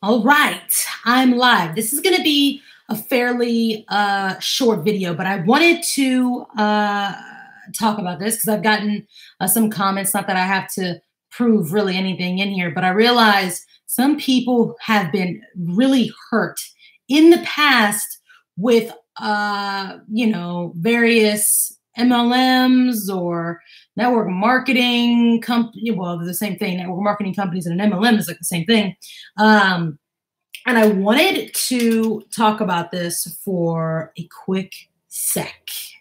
All right, I'm live. This is going to be a fairly short video, but I wanted to talk about this because I've gotten some comments. Not that I have to prove really anything in here, but I realize some people have been really hurt in the past with, various MLMs or network marketing company. Well, they're the same thing. Network marketing companies and an MLM is like the same thing. Um, and I wanted to talk about this for a quick sec.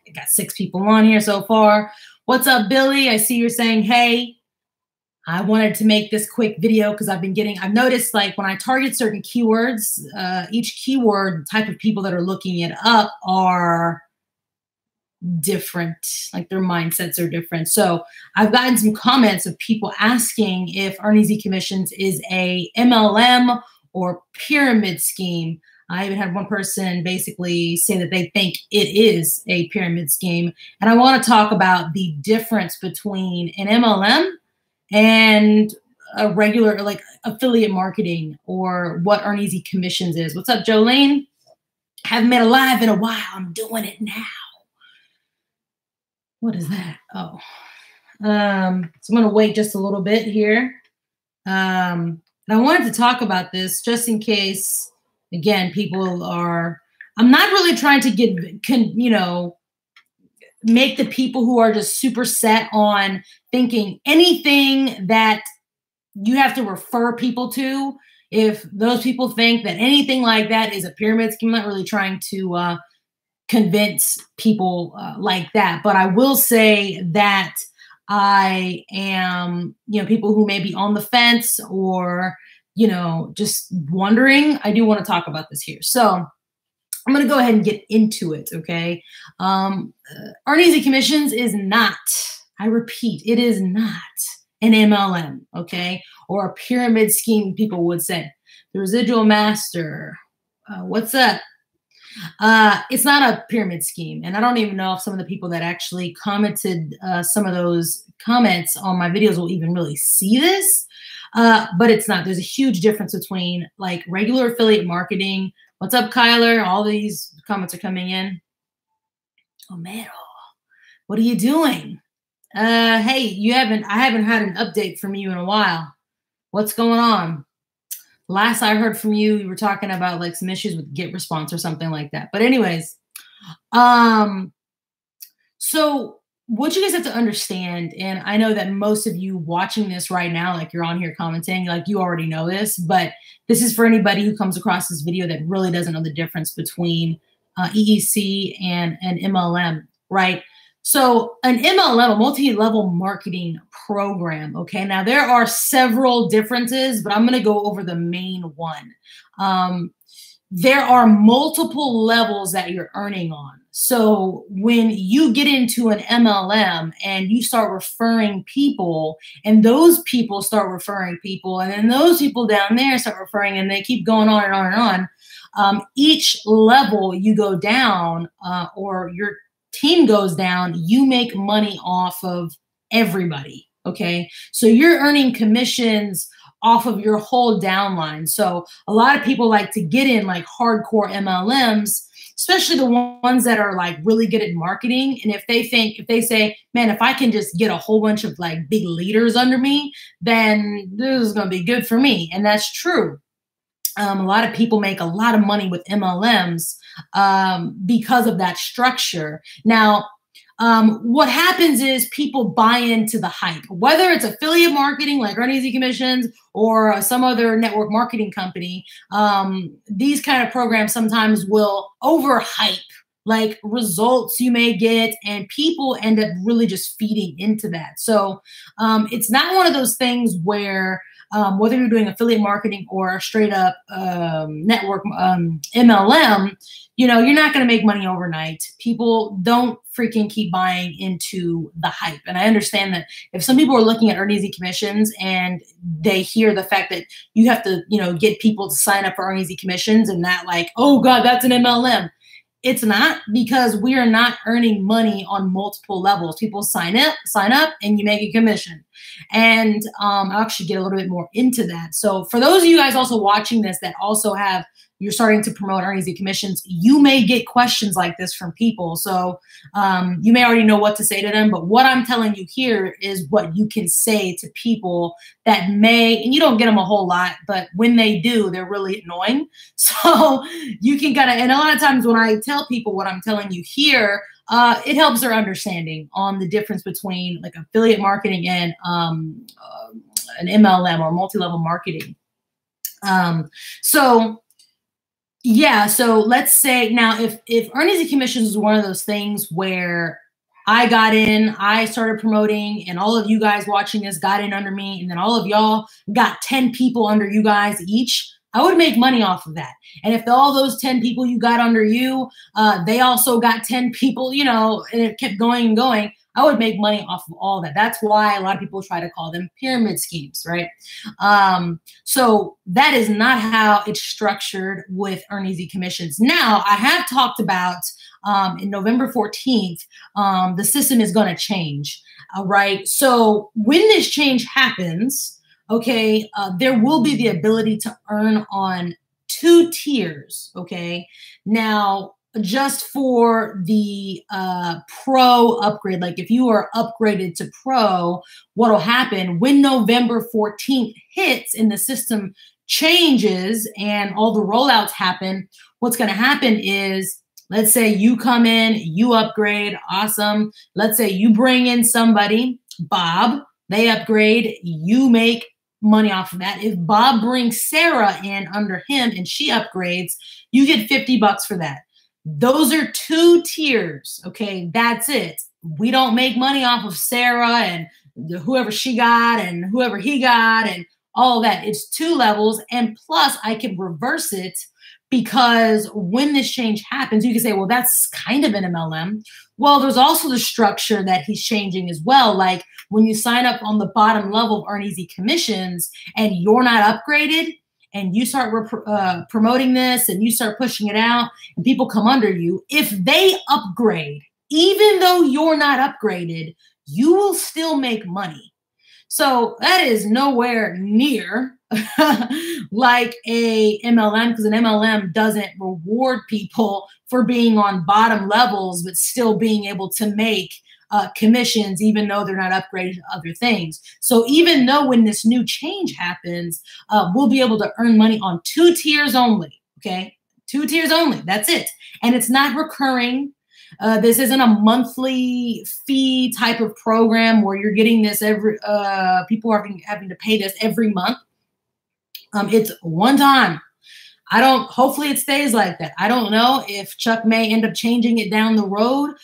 I got 6 people on here so far. What's up, Billy? I see you're saying, hey. I wanted to make this quick video because I've noticed like when I target certain keywords, each keyword type of people that are looking it up are different, like their mindsets are different. So I've gotten some comments of people asking if Earn Easy Commissions is a MLM or pyramid scheme. I even had one person basically say that they think it is a pyramid scheme. And I want to talk about the difference between an MLM and a regular like affiliate marketing or what Earn Easy Commissions is. What's up, Jolene? Haven't made a live in a while. I'm doing it now. What is that? Oh, so I'm going to wait just a little bit here. And I wanted to talk about this just in case, again, people are, I'm not really trying to make the people who are just super set on thinking anything that you have to refer people to. If those people think that anything like that is a pyramid scheme, I'm not really trying to convince people like that. But I will say that I am, people who may be on the fence or, just wondering, I do want to talk about this here. So I'm going to go ahead and get into it, okay? Earn Easy Commissions is not, I repeat, it is not an MLM, okay? Or a pyramid scheme, people would say. The Residual Master, what's up? It's not a pyramid scheme. And I don't even know if some of the people that actually commented some of those comments on my videos will even really see this, but it's not. There's a huge difference between like regular affiliate marketing. What's up, Kyler? All these comments are coming in. Oh, man. What are you doing? Hey, I haven't had an update from you in a while. What's going on? Last I heard from you, you were talking about like some issues with GetResponse or something like that. But anyways, so what you guys have to understand, and I know that most of you watching this right now, like you're on here commenting, like you already know this, but this is for anybody who comes across this video that really doesn't know the difference between EEC and an MLM, right? So an MLM, a multi-level marketing program, okay? Now there are several differences, but I'm going to go over the main one. There are multiple levels that you're earning on. So when you get into an MLM and you start referring people and those people start referring people and then those people down there start referring and they keep going on and on and on, each level you go down or your team goes down, you make money off of everybody, okay? So you're earning commissions off of your whole downline. So a lot of people like to get in like hardcore MLMs, especially the ones that are like really good at marketing. And if they say, man, if I can just get a whole bunch of like big leaders under me, then this is going to be good for me. And that's true. A lot of people make a lot of money with MLMs because of that structure. Now, what happens is people buy into the hype, whether it's affiliate marketing like Earn Easy Commissions or some other network marketing company. These kind of programs sometimes will overhype like results you may get, and people end up really just feeding into that. So it's not one of those things where whether you're doing affiliate marketing or straight up network MLM, you're not going to make money overnight. People don't freaking keep buying into the hype. And I understand that if some people are looking at Earn Easy Commissions and they hear the fact that you have to, get people to sign up for Earn Easy Commissions and that like, oh God, that's an MLM. It's not, because we are not earning money on multiple levels. People sign up and you make a commission. And I'll actually get a little bit more into that. So for those of you guys also watching this that also you're starting to promote earnings and commissions, you may get questions like this from people. So you may already know what to say to them, but what I'm telling you here is what you can say to people that may, and you don't get them a whole lot, but when they do, they're really annoying. So you can kind of, and a lot of times when I tell people what I'm telling you here, it helps their understanding on the difference between like affiliate marketing and an MLM or multi-level marketing. Yeah, so let's say now if earnings and commissions is one of those things where I got in, I started promoting, and all of you guys watching this got in under me, and then all of y'all got 10 people under you guys each, I would make money off of that. And if all those 10 people you got under you, they also got 10 people, you know, and it kept going and going, I would make money off of all that. That's why a lot of people try to call them pyramid schemes, right? So that is not how it's structured with earnings and commissions. Now, I have talked about in November 14th, the system is going to change, right? So when this change happens, okay, there will be the ability to earn on 2 tiers, okay? Now, just for the pro upgrade, like if you are upgraded to pro, what'll happen when November 14th hits and the system changes and all the rollouts happen, what's going to happen is, let's say you come in, you upgrade, awesome. Let's say you bring in somebody, Bob, they upgrade, you make money off of that. If Bob brings Sarah in under him and she upgrades, you get $50 for that. Those are 2 tiers, okay? That's it. We don't make money off of Sarah and whoever she got and whoever he got and all that. It's 2 levels, and plus I can reverse it because when this change happens, you can say, well, that's kind of an MLM. Well, there's also the structure that he's changing as well. Like when you sign up on the bottom level of earnings and commissions and you're not upgraded, and you start promoting this and you start pushing it out and people come under you, if they upgrade, even though you're not upgraded, you will still make money. So that is nowhere near like a MLM, because an MLM doesn't reward people for being on bottom levels, but still being able to make commissions, even though they're not upgraded to other things. So even though when this new change happens, we'll be able to earn money on 2 tiers only, okay? 2 tiers only, that's it. And it's not recurring. This isn't a monthly fee type of program where you're getting this every, people are having to pay this every month. It's one time. Hopefully it stays like that. I don't know if Chuck may end up changing it down the road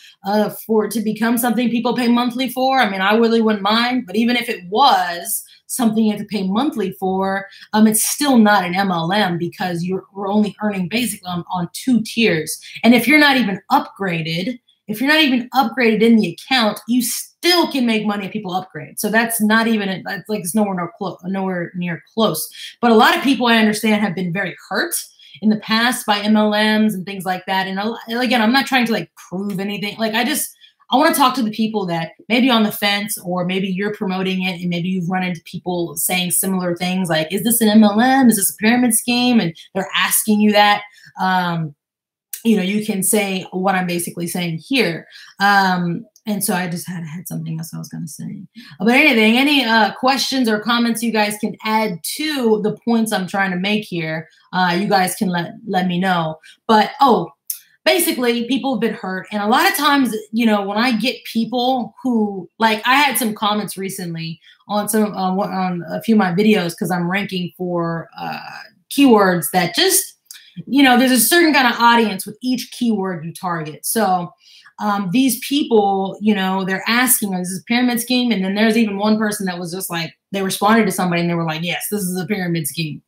for it to become something people pay monthly for. I mean, I really wouldn't mind, but even if it was something you have to pay monthly for, it's still not an MLM because we're only earning basically on 2 tiers. And if you're not even upgraded, in the account, you still can make money if people upgrade. So that's not even, that's like it's nowhere near close. But a lot of people I understand have been very hurt in the past by MLMs and things like that. And again, I'm not trying to like prove anything. Like I want to talk to the people that maybe on the fence, or maybe you're promoting it and maybe you've run into people saying similar things like, is this an MLM? Is this a pyramid scheme? And they're asking you that. You know, you can say what I'm basically saying here. And so I just had something else I was going to say. But anything, any questions or comments you guys can add to the points I'm trying to make here, you guys can let me know. But, basically, people have been hurt. And a lot of times, you know, when I get people who, like, I had some comments recently on on a few of my videos because I'm ranking for keywords that just, you know, there's a certain kind of audience with each keyword you target. So these people, you know, they're asking, is this a pyramid scheme? And then there's even one person that was just like, they responded to somebody and they were like, yes, this is a pyramid scheme.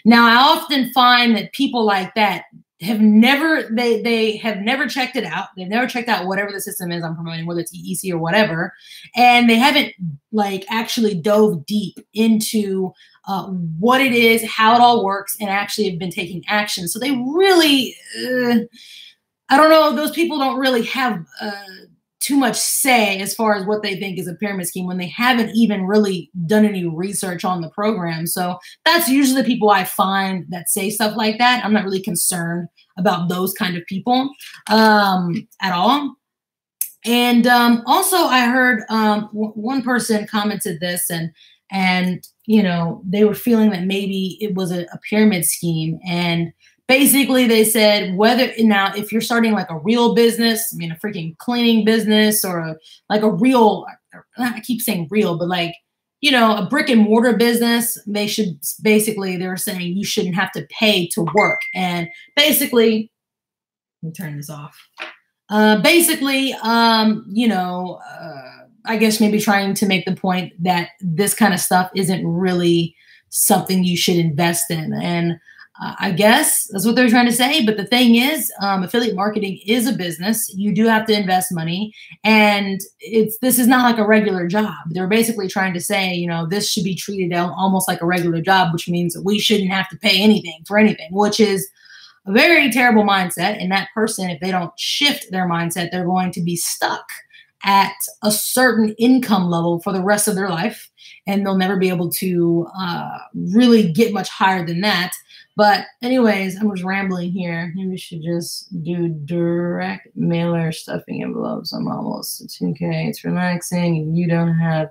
Now, I often find that people like that have never, they have never checked it out. They've never checked out whatever the system is I'm promoting, whether it's AEC or whatever. And they haven't like actually dove deep into what it is, how it all works, and actually have been taking action. So they really, I don't know, those people don't really have too much say as far as what they think is a pyramid scheme when they haven't even really done any research on the program. So that's usually the people I find that say stuff like that. I'm not really concerned about those kind of people at all. And also I heard one person commented this, and you know, they were feeling that maybe it was a pyramid scheme. And basically they said, whether now, if you're starting like a real business, I mean, a freaking cleaning business, or like a real, I keep saying real, but like, you know, a brick and mortar business, they should basically, they were saying you shouldn't have to pay to work. And basically, let me turn this off. Basically, you know, I guess maybe trying to make the point that this kind of stuff isn't really something you should invest in. And I guess that's what they're trying to say. But the thing is, affiliate marketing is a business. You do have to invest money, and this is not like a regular job. They're basically trying to say, you know, this should be treated almost like a regular job, which means we shouldn't have to pay anything for anything, which is a very terrible mindset. And that person, if they don't shift their mindset, they're going to be stuck at a certain income level for the rest of their life, and they'll never be able to really get much higher than that. But anyways, I'm just rambling here. Maybe we should just do direct mailer stuffing envelopes. I'm almost at 2K. It's relaxing, and you don't have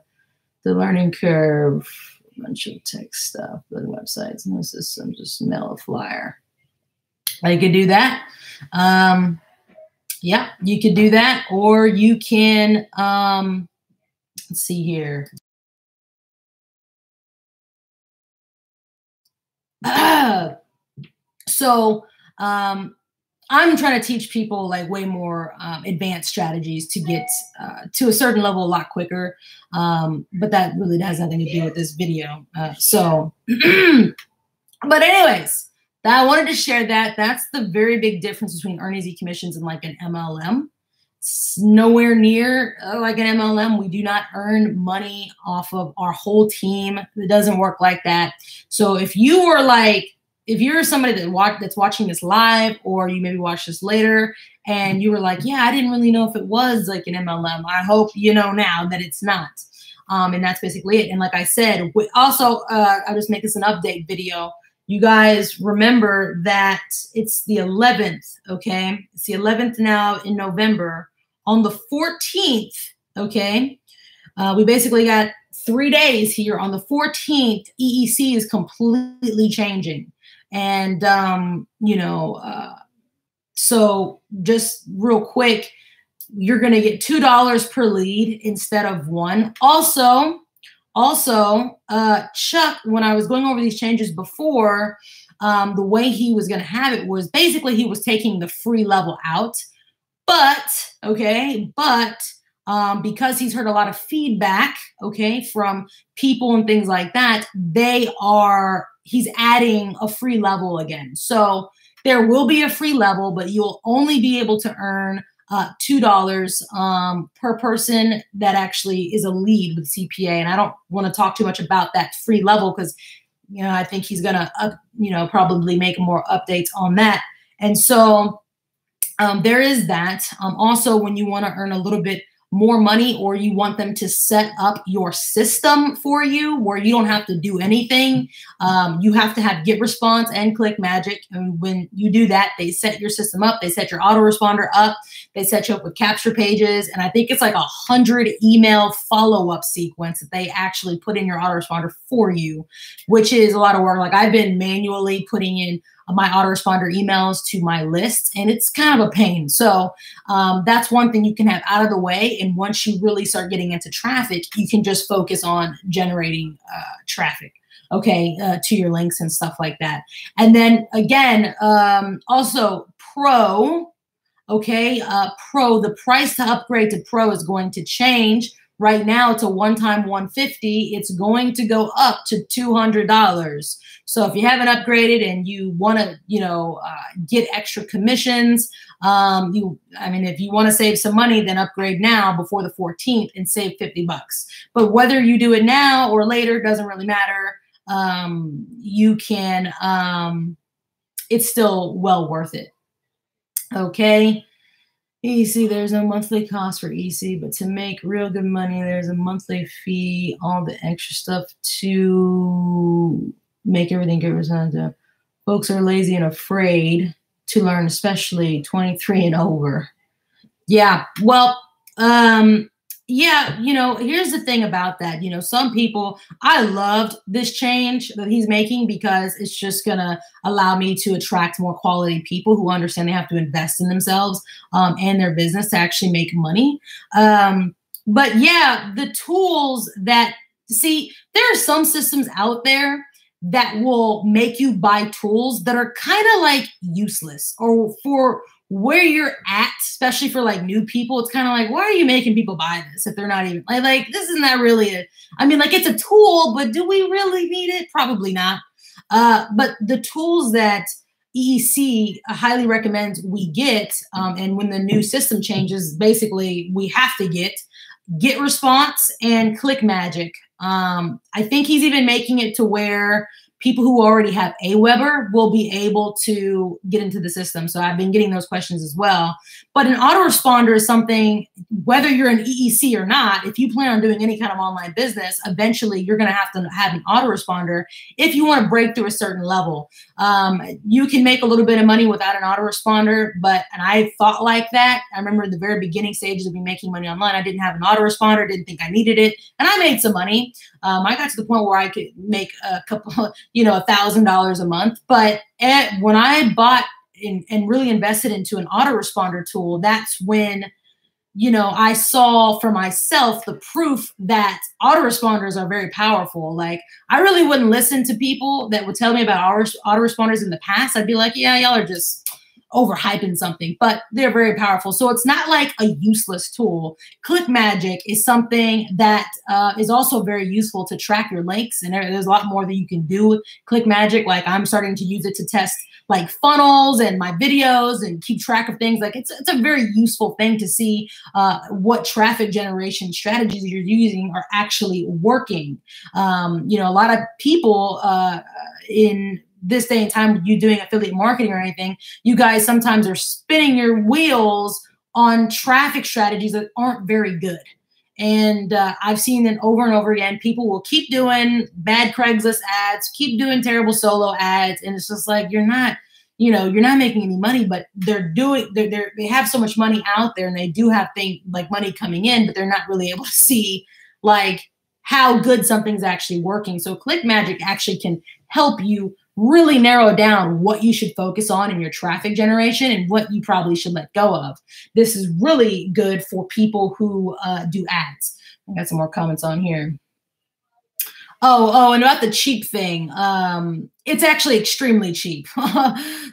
the learning curve. A bunch of tech stuff, the websites, no system, just mail a flyer. You could do that. Yeah, you could do that, or you can, let's see here. So I'm trying to teach people like way more advanced strategies to get to a certain level a lot quicker. But that really has nothing to do with this video. But anyways, I wanted to share that. That's the very big difference between earn easy commissions and like an MLM. It's nowhere near like an MLM. We do not earn money off of our whole team. It doesn't work like that. So if you are like, if you're somebody that's watching this live, or you maybe watch this later, and you were like, yeah, I didn't really know if it was like an MLM. I hope you know now that it's not. And that's basically it. And like I said, also, I'll just make this an update video. You guys remember that it's the 11th, okay? It's the 11th now in November. On the 14th, okay, we basically got 3 days here. On the 14th, EEC is completely changing. And, you know, so just real quick, you're going to get $2 per lead instead of $1. Also, Chuck, when I was going over these changes before, the way he was going to have it was basically he was taking the free level out. But, okay, because he's heard a lot of feedback, okay, from people and things like that, he's adding a free level again. So there will be a free level, but you'll only be able to earn $2 per person that actually is a lead with CPA. And I don't want to talk too much about that free level because, you know, I think he's going to, you know, probably make more updates on that. And so there is that. Also, when you want to earn a little bit more money, or you want them to set up your system for you where you don't have to do anything, you have to have Get Response and Click Magic. And when you do that, they set your system up, they set your autoresponder up, they set you up with capture pages. And I think it's like 100 email follow-up sequence that they actually put in your autoresponder for you, which is a lot of work. Like I've been manually putting in my autoresponder emails to my list, and it's kind of a pain. So that's one thing you can have out of the way. And once you really start getting into traffic, you can just focus on generating traffic, okay, to your links and stuff like that. And then again, also Pro, okay, Pro, the price to upgrade to Pro is going to change. Right now, it's a one-time $150. It's going to go up to $200. So if you haven't upgraded and you want to, you know, get extra commissions, I mean, if you want to save some money, then upgrade now before the 14th and save $50. But whether you do it now or later doesn't really matter. You can, it's still well worth it. Okay. EC, there's no monthly cost for EC, but to make real good money, there's a monthly fee, all the extra stuff to make everything get representative. Folks are lazy and afraid to learn, especially 23 and over. Yeah, well, yeah, here's the thing about that. Some people, I loved this change that he's making because it's just gonna allow me to attract more quality people who understand they have to invest in themselves and their business to actually make money. But yeah, the tools that, see, there are some systems out there that will make you buy tools that are kind of like useless, or for where you're at, especially for like new people. It's kind of like, why are you making people buy this if they're not even like this isn't that really like it's a tool, but do we really need it? Probably not. But the tools that EEC highly recommends we get, and when the new system changes, basically we have to get response and click magic. I think he's even making it to where people who already have Aweber will be able to get into the system. So I've been getting those questions as well. But an autoresponder is something, whether you're an EEC or not, if you plan on doing any kind of online business, eventually you're going to have an autoresponder if you want to break through a certain level. You can make a little bit of money without an autoresponder, and I thought like that. I remember in the very beginning stages of me making money online, I didn't have an autoresponder, didn't think I needed it, and I made some money. I got to the point where I could make a couple, $1,000 a month. But when I bought and really invested into an autoresponder tool, that's when, I saw for myself the proof that autoresponders are very powerful. Like, I really wouldn't listen to people that would tell me about autoresponders in the past. I'd be like, yeah, y'all are just overhyping something, but they're very powerful. So it's not like a useless tool. Click Magic is something that is also very useful to track your links, and there's a lot more that you can do with Click Magic. Like, I'm starting to use it to test like funnels and my videos and keep track of things. Like, it's a very useful thing to see what traffic generation strategies you're using are actually working. A lot of people in this day and time, you doing affiliate marketing or anything, you guys sometimes are spinning your wheels on traffic strategies that aren't very good. And I've seen it over and over again. People will keep doing bad Craigslist ads, keep doing terrible solo ads. And it's just like, you're not making any money, but they have so much money out there, and they do have things like money coming in, but they're not really able to see like how good something's actually working. So Click Magic actually can help you really narrow down what you should focus on in your traffic generation and what you probably should let go of. This is really good for people who do ads. I got some more comments on here. Oh, and about the cheap thing. It's actually extremely cheap.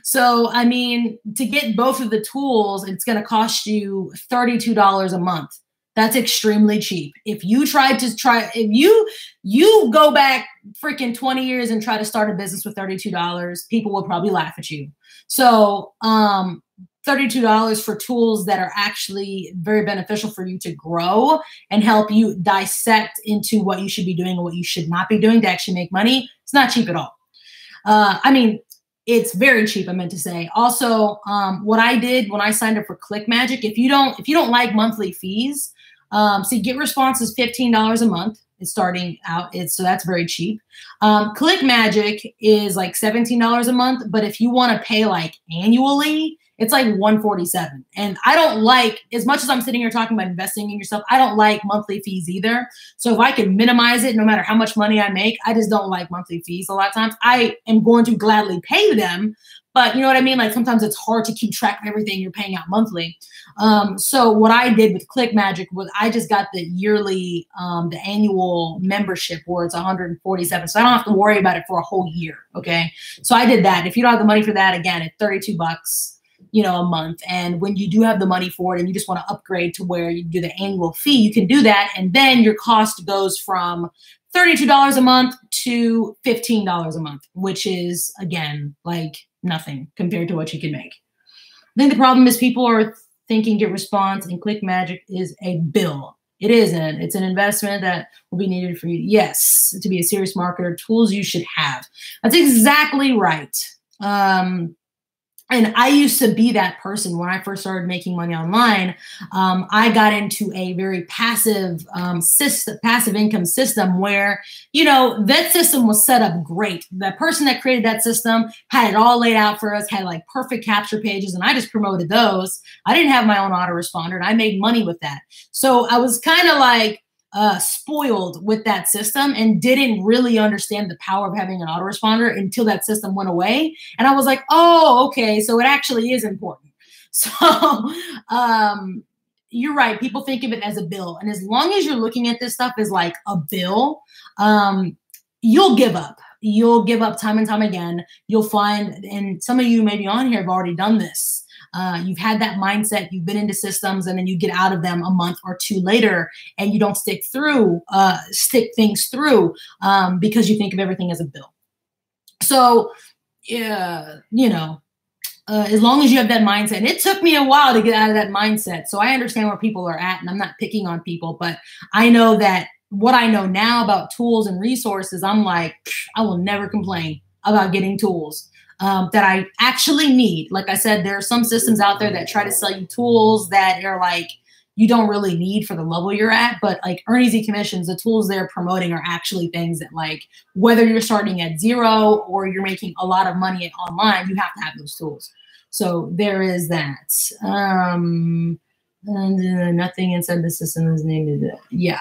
So, I mean, to get both of the tools, it's going to cost you $32 a month. That's extremely cheap. If you if you go back freaking 20 years and try to start a business with $32, people will probably laugh at you. So, $32 for tools that are actually very beneficial for you to grow and help you dissect into what you should be doing and what you should not be doing to actually make money. It's not cheap at all. I mean, it's very cheap, I meant to say. Also, what I did when I signed up for Click Magic, if you don't like monthly fees, see, Get Response is $15 a month. It's starting out. So that's very cheap. Click Magic is like $17 a month. But if you want to pay like annually, it's like $147. And I don't like, as much as I'm sitting here talking about investing in yourself, I don't like monthly fees either. So if I can minimize it, no matter how much money I make, I just don't like monthly fees a lot of times. I am going to gladly pay them, but you know what I mean? Like, sometimes it's hard to keep track of everything you're paying out monthly. So what I did with Click Magic was I just got the yearly, the annual membership where it's $147. So I don't have to worry about it for a whole year. Okay. So I did that. If you don't have the money for that, again, it's $32, a month. And when you do have the money for it and you just want to upgrade to where you do the annual fee, you can do that. And then your cost goes from $32 a month to $15 a month, which is, again, like nothing compared to what you can make. I think the problem is people are thinking Get Response and Click Magic is a bill. It isn't. It's an investment that will be needed for you. Yes, to be a serious marketer, tools you should have. That's exactly right. And I used to be that person when I first started making money online. I got into a very passive passive income system where, you know, that system was set up great. The person that created that system had it all laid out for us, had like perfect capture pages, and I just promoted those. I didn't have my own autoresponder, and I made money with that. So I was kind of like spoiled with that system and didn't really understand the power of having an autoresponder until that system went away. And I was like, oh, okay, so it actually is important. So you're right. People think of it as a bill. And as long as you're looking at this stuff as like a bill, you'll give up. You'll give up time and time again. You'll find, and some of you maybe on here have already done this. You've had that mindset, you've been into systems, and then you get out of them a month or two later, and you don't stick things through because you think of everything as a bill. So, yeah, you know, as long as you have that mindset, and it took me a while to get out of that mindset. So I understand where people are at, and I'm not picking on people, but I know that what I know now about tools and resources, I'm like, I will never complain about getting tools that I actually need. Like I said, there are some systems out there that try to sell you tools that are like, you don't really need for the level you're at, but like AEC Commissions, the tools they're promoting are actually things that, like, whether you're starting at zero or you're making a lot of money online, you have to have those tools. So there is that. And nothing inside the system is named. Yeah.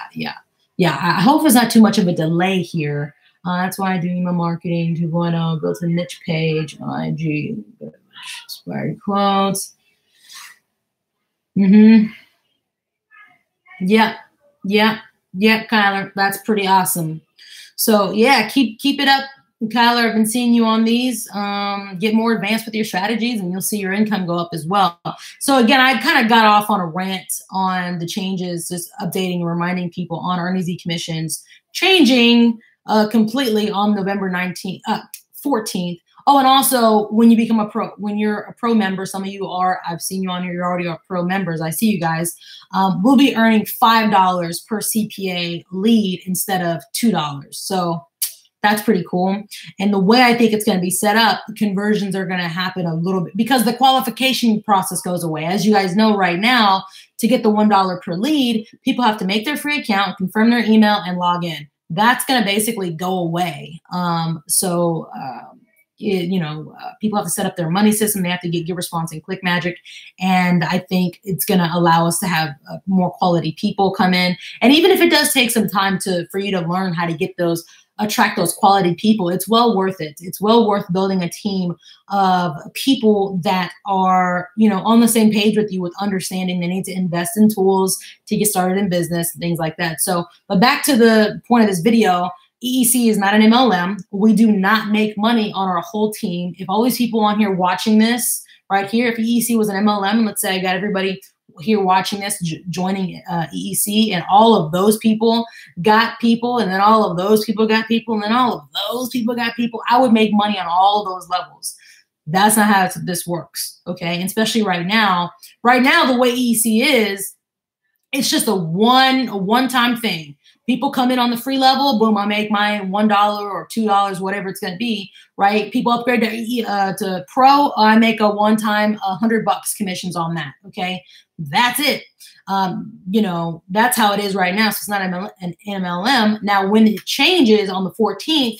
I hope it's not too much of a delay here. That's why I do email marketing 2.0, built a niche page, IG, inspired quotes. Yeah, Kyler, that's pretty awesome. So yeah, keep it up, Kyler. I've been seeing you on these. Get more advanced with your strategies, and you'll see your income go up as well. So again, I kind of got off on a rant on the changes, just updating and reminding people on AEC Commissions changing completely on November 14th. Oh, and also when you become a pro, when you're a pro member, some of you are, I've seen you on here, you're already pro members. I see you guys. We'll be earning $5 per CPA lead instead of $2. So that's pretty cool. And the way I think it's going to be set up, conversions are going to happen a little bit because the qualification process goes away. As you guys know right now, to get the $1 per lead, people have to make their free account, confirm their email, and log in. That's going to basically go away. People have to set up their money system. They have to get GetResponse and ClickMagick. And I think it's going to allow us to have more quality people come in. And even if it does take some time for you to learn how to get attract those quality people, it's well worth it. It's well worth building a team of people that are, on the same page with you, with understanding they need to invest in tools to get started in business and things like that. So, but back to the point of this video, EEC is not an MLM. We do not make money on our whole team. If all these people on here watching this right here, if EEC was an MLM, let's say I got everybody here watching this, joining EEC, and all of those people got people, and then all of those people got people, and then all of those people got people, I would make money on all of those levels. That's not how this works, okay? And especially right now, the way EEC is, it's just a one-time thing. People come in on the free level, boom, I make my $1 or $2, whatever it's going to be, right? People upgrade to pro, I make a one-time $100 commissions on that, okay? That's it. That's how it is right now. So it's not an MLM. Now, when it changes on the 14th,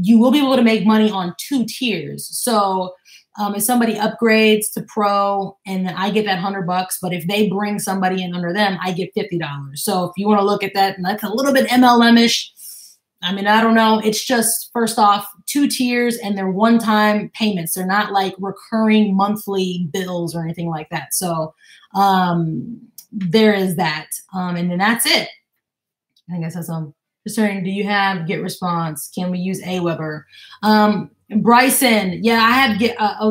you will be able to make money on 2 tiers. So if somebody upgrades to pro, and I get that $100, but if they bring somebody in under them, I get $50. So if you want to look at that, and that's a little bit MLM-ish. I mean, I don't know. It's just, first off, 2 tiers, and they're one-time payments. They're not like recurring monthly bills or anything like that. So there is that. And then that's it. I think I said something. Concerning, do you have GetResponse? Can we use Aweber? Bryson, yeah, I have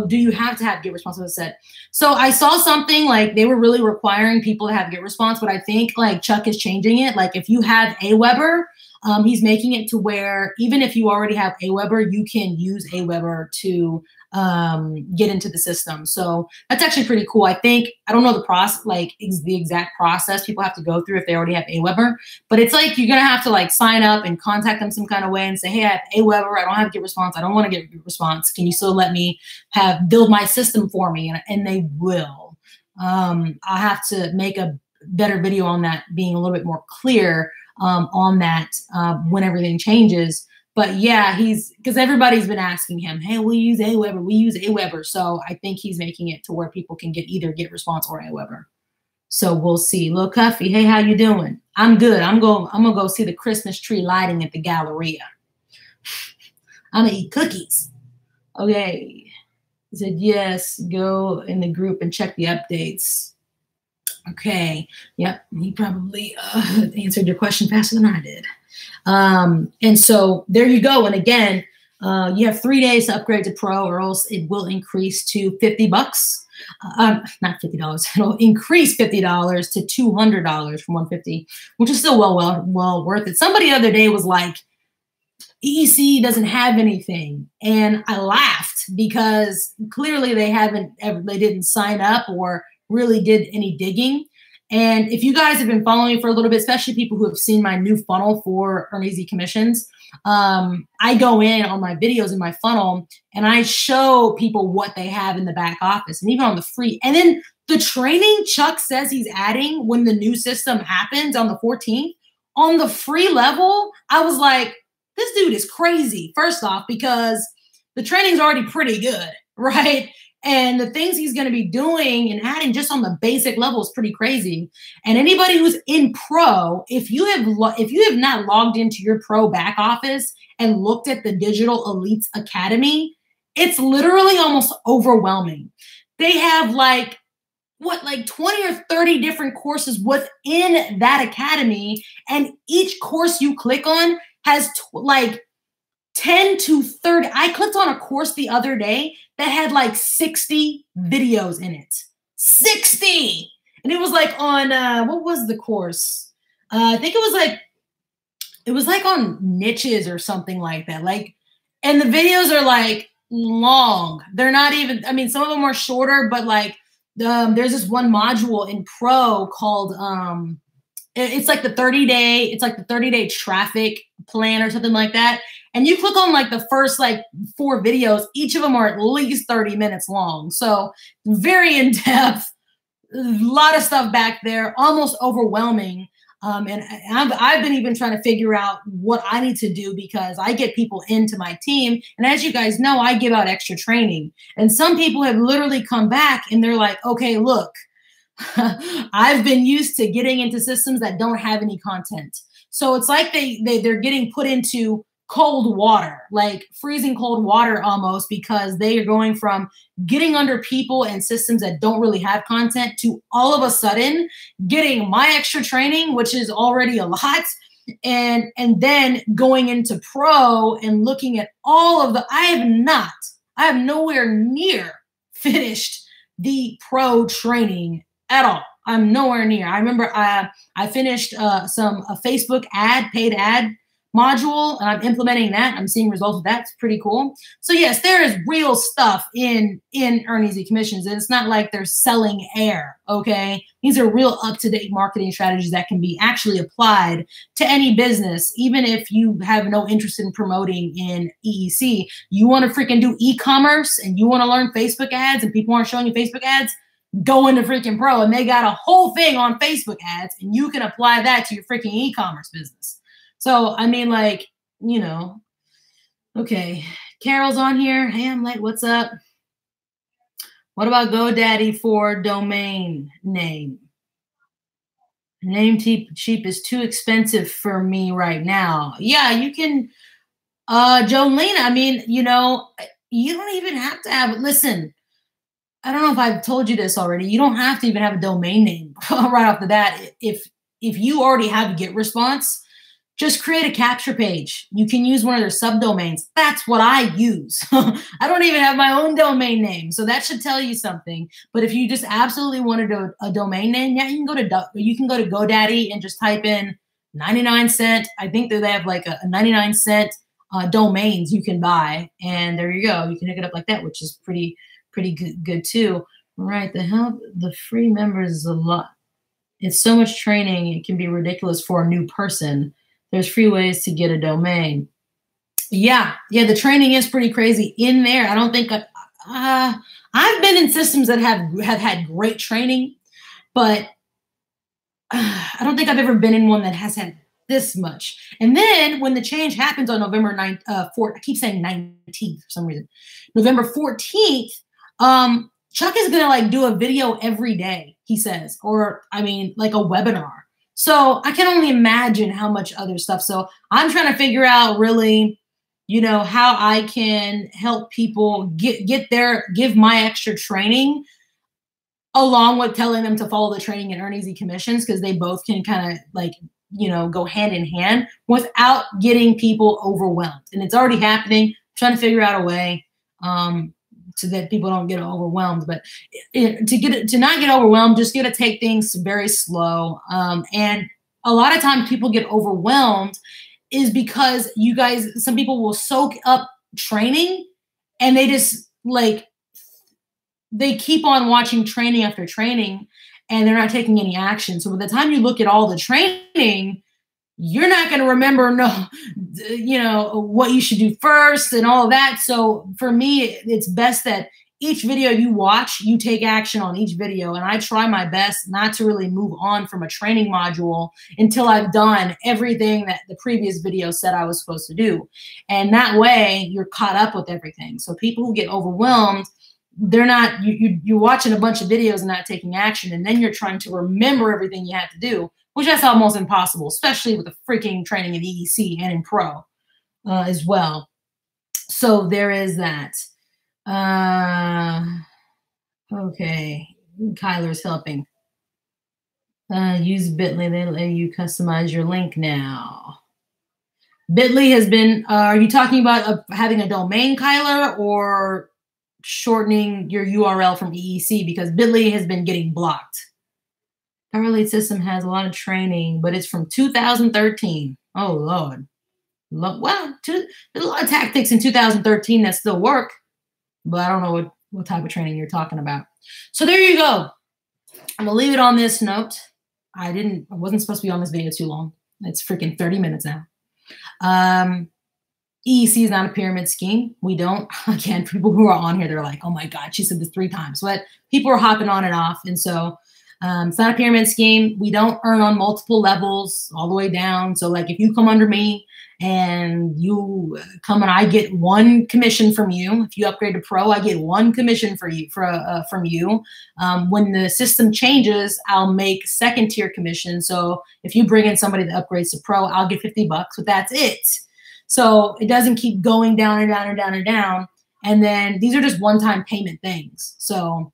do you have to have GetResponse? As I said. So I saw something like they were really requiring people to have GetResponse, but I think like Chuck is changing it. Like if you have Aweber, he's making it to where even if you already have Aweber, you can use Aweber to get into the system. So that's actually pretty cool. I don't know the process, like the exact process people have to go through if they already have AWeber, but it's like you're gonna have to like sign up and contact them some kind of way and say, hey, I have AWeber, I don't have GetResponse, I don't want to get response. Can you still let me build my system for me? And they will. I'll have to make a better video on that, being a little bit more clear on that when everything changes. But yeah, because everybody's been asking him, hey, we use AWeber, we use AWeber. So I think he's making it to where people can either get response or AWeber. So we'll see. Lil Cuffy, hey, how you doing? I'm good. I'm gonna go see the Christmas tree lighting at the Galleria. I'm gonna eat cookies. Okay. He said, yes, go in the group and check the updates. Okay. Yep. He probably answered your question faster than I did. And so there you go. And again, you have 3 days to upgrade to Pro, or else it will increase to $50. Not $50. It'll increase $50 to $200 from $150, which is still well worth it. Somebody the other day was like, AEC doesn't have anything. And I laughed because clearly they didn't sign up or really did any digging. And if you guys have been following me for a little bit, especially people who have seen my new funnel for Earn Easy commissions, I go in on my videos in my funnel and I show people what they have in the back office and even on the free. And then the training Chuck says he's adding when the new system happens on the 14th, on the free level, I was like, this dude is crazy. First off, because the training's already pretty good, right? And the things he's going to be doing and adding just on the basic level is pretty crazy. And anybody who's in Pro, if you have not logged into your Pro back office and looked at the Digital Elites Academy, it's literally almost overwhelming. They have like 20 or 30 different courses within that academy, and each course you click on has like 10 to 30. I clicked on a course the other day that had like 60 videos in it. 60! And it was like on, what was the course? I think it was like on niches or something like that. And the videos are like long. They're not even, I mean, some of them are shorter, but like there's this one module in Pro called, it's like the 30-day traffic plan or something like that. And you click on like the first like 4 videos, each of them are at least 30 minutes long. So very in depth, a lot of stuff back there, almost overwhelming. And I've been even trying to figure out what I need to do because I get people into my team. And as you guys know, I give out extra training. And some people have literally come back and they're like, okay, look, I've been used to getting into systems that don't have any content. So it's like they're getting put into cold water, like freezing cold water almost, because they are going from getting under people and systems that don't really have content to all of a sudden getting my extra training, which is already a lot. And then going into Pro and looking at all of I have nowhere near finished the Pro training at all. I'm nowhere near. I remember I finished a Facebook paid ad module, and I'm implementing that. I'm seeing results of that. It's pretty cool. So yes, there is real stuff in Earn Easy commissions. And it's not like they're selling air, okay? These are real up-to-date marketing strategies that can be actually applied to any business, even if you have no interest in promoting in EEC. You want to freaking do e-commerce and you want to learn Facebook ads and people aren't showing you Facebook ads, go into freaking Pro, and they got a whole thing on Facebook ads, and you can apply that to your freaking e-commerce business. So, I mean, like, you know, okay. Carol's on here. Hey, I'm late. What's up? What about GoDaddy for domain name? Name cheap is too expensive for me right now. Yeah, you can, Jolene, I mean, you know, you don't even have to have, listen, I don't know if I've told you this already. You don't have to even have a domain name right off the bat. If you already have GetResponse, just create a capture page. You can use one of their subdomains. That's what I use. I don't even have my own domain name. So that should tell you something. But if you just absolutely wanted a domain name, yeah, you can go to GoDaddy and just type in 99 cent. I think that they have like a 99 cent domains you can buy, and there you go. You can hook it up like that, which is pretty good too. Right? The free members is a lot. It's so much training, it can be ridiculous for a new person. There's free ways to get a domain. Yeah, the training is pretty crazy in there. I don't think I've been in systems that have had great training, but I don't think I've ever been in one that has had this much. And then when the change happens on November 9th, I keep saying 19th for some reason, November 14th, Chuck is going to like do a video every day, he says, or I mean, like a webinar. So I can only imagine how much other stuff. So I'm trying to figure out really, you know, how I can help people give my extra training along with telling them to follow the training and earn easy commissions, because they both can kind of like, you know, go hand in hand without getting people overwhelmed. And it's already happening. I'm trying to figure out a way so that people don't get overwhelmed. But to not get overwhelmed, just got to take things very slow. And a lot of times people get overwhelmed is because some people will soak up training and they just like, they keep on watching training after training and they're not taking any action. So by the time you look at all the training, you're not going to remember, you know, what you should do first and all of that. So for me, it's best that each video you watch, you take action on each video. And I try my best not to really move on from a training module until I've done everything that the previous video said I was supposed to do. And that way you're caught up with everything. So people who get overwhelmed, they're not, you're watching a bunch of videos and not taking action. And then you're trying to remember everything you have to do, which that's almost impossible, especially with the freaking training in EEC and in Pro as well. So there is that. Okay, Kyler's helping. Use Bitly. They let you customize your link now. Bitly has been, are you talking about having a domain, Kyler, or shortening your URL from EEC? Because Bitly has been getting blocked. Our lead system has a lot of training, but it's from 2013. Oh, Lord. Well, there's a lot of tactics in 2013 that still work, but I don't know what type of training you're talking about. So there you go. I'm going to leave it on this note. I wasn't supposed to be on this video too long. It's freaking 30 minutes now. EEC is not a pyramid scheme. We don't, again, people who are on here, they're like, oh my God, she said this 3 times. But people are hopping on and off. And so it's not a pyramid scheme. We don't earn on multiple levels all the way down. So like if you come under me and you come and I get 1 commission from you, if you upgrade to Pro, I get 1 commission from you. When the system changes, I'll make 2nd tier commission. So if you bring in somebody that upgrades to Pro, I'll get $50, but that's it. So it doesn't keep going down and down and down and down. And then these are just one-time payment things. So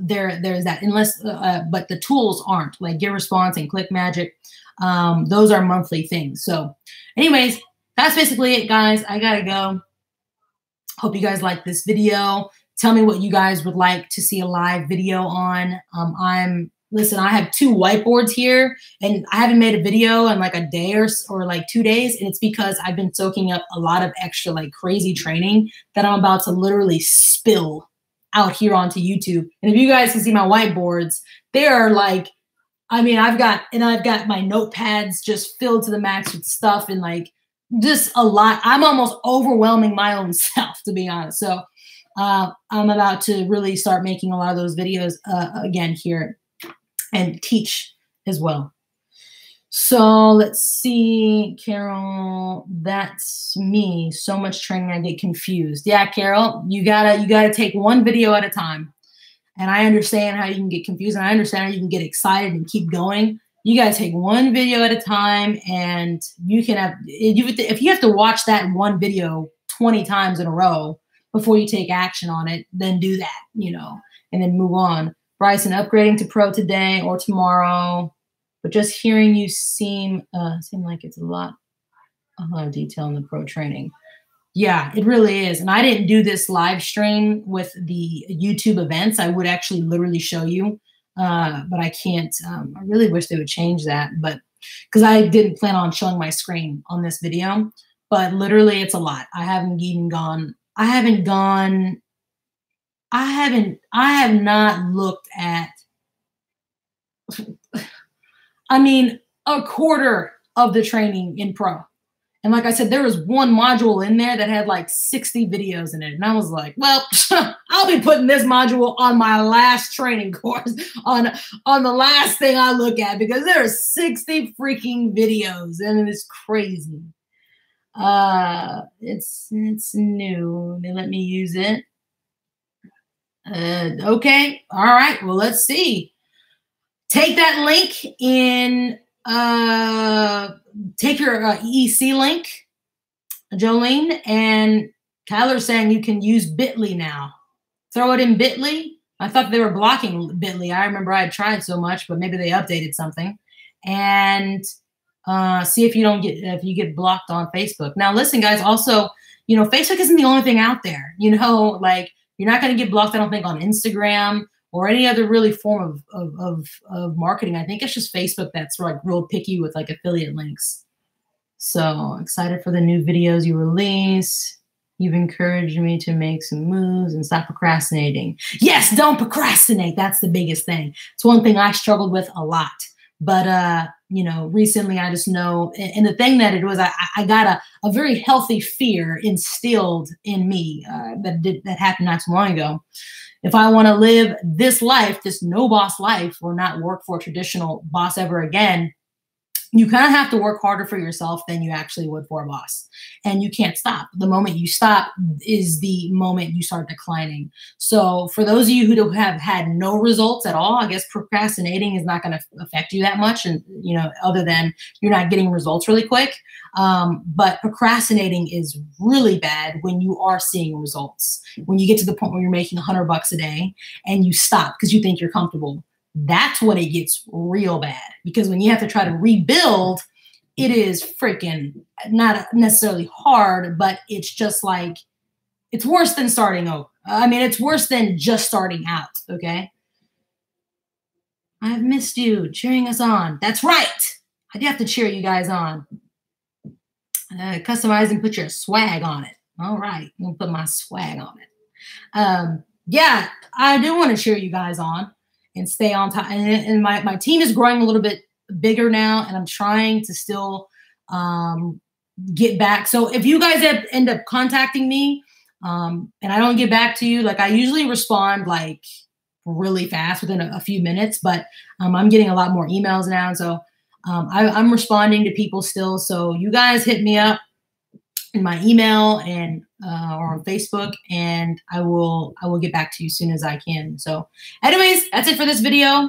there's that, unless, but the tools aren't, like Get Response and Click Magic. Those are monthly things. So anyways, that's basically it, guys. I gotta go. Hope you guys like this video. Tell me what you guys would like to see a live video on. Listen, I have 2 whiteboards here and I haven't made a video in like a day or like 2 days. And it's because I've been soaking up a lot of extra like crazy training that I'm about to literally spill out here onto YouTube. And if you guys can see my whiteboards, they are like, I mean, I've got my notepads just filled to the max with stuff and like just a lot. I'm almost overwhelming my own self, to be honest. So I'm about to really start making a lot of those videos again here and teach as well. So let's see, Carol, that's me. So much training, I get confused. Yeah, Carol, you gotta take 1 video at a time. And I understand how you can get confused, and I understand how you can get excited and keep going. You gotta take 1 video at a time, and you can have, if you have to watch that 1 video 20 times in a row before you take action on it, then do that, you know, and then move on. Bryson, upgrading to Pro today or tomorrow, but just hearing you seem like it's a lot of detail in the Pro training. Yeah, it really is. And I didn't do this live stream with the YouTube events. I would actually literally show you, but I can't. I really wish they would change that, but because I didn't plan on showing my screen on this video. but literally it's a lot. I have not looked at, I mean, a quarter of the training in pro. And like I said, there was one module in there that had like 60 videos in it. And I was like, well, I'll be putting this module on my last training course, on the last thing I look at, because there are 60 freaking videos and it's crazy. It's new. They let me use it. Okay. All right. Well, let's see. Take that link in, take your AEC link, Jolene, and Kyler's saying you can use Bitly now. Throw it in Bitly. I thought they were blocking Bitly. I remember I had tried so much, but maybe they updated something. And see if you get blocked on Facebook. Now, listen, guys. Also, you know, Facebook isn't the only thing out there. You know, like you're not going to get blocked, I don't think, on Instagram or any other really form of marketing. I think it's just Facebook that's like real picky with like affiliate links. So excited for the new videos you release. You've encouraged me to make some moves and stop procrastinating. Yes, don't procrastinate. That's the biggest thing. It's one thing I struggled with a lot. But, you know, recently I just know, and the thing that it was, I got a very healthy fear instilled in me that happened not too long ago. If I want to live this life, this no boss life, or not work for a traditional boss ever again, you kind of have to work harder for yourself than you actually would for a boss. And you can't stop. The moment you stop is the moment you start declining. So for those of you who have had no results at all, I guess procrastinating is not going to affect you that much. And, you know, other than you're not getting results really quick. But procrastinating is really bad when you are seeing results. When you get to the point where you're making $100 a day and you stop because you think you're comfortable. That's when it gets real bad, because when you have to try to rebuild, it is freaking not necessarily hard, but it's just like, it's worse than starting over. I mean, it's worse than just starting out. Okay. I've missed you cheering us on. That's right. I do have to cheer you guys on. Customize and put your swag on it. All right. I'm going to put my swag on it. Yeah, I do want to cheer you guys on and stay on top. And my team is growing a little bit bigger now, and I'm trying to still get back. So if you guys end up contacting me and I don't get back to you, like I usually respond like really fast within a few minutes, but I'm getting a lot more emails now. And so I'm responding to people still. So you guys hit me up in my email and or on Facebook, and I will get back to you as soon as I can. So anyways, that's it for this video.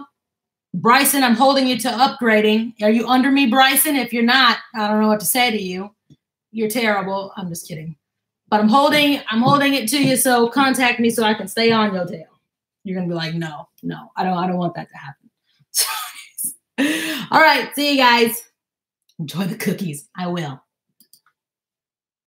Bryson, I'm holding you to upgrading. Are you under me, Bryson? If you're not, I don't know what to say to you. You're terrible. I'm just kidding. But I'm holding it to you, so contact me so I can stay on your tail. You're gonna be like, no, I don't want that to happen. All right, see you guys. Enjoy the cookies. I will.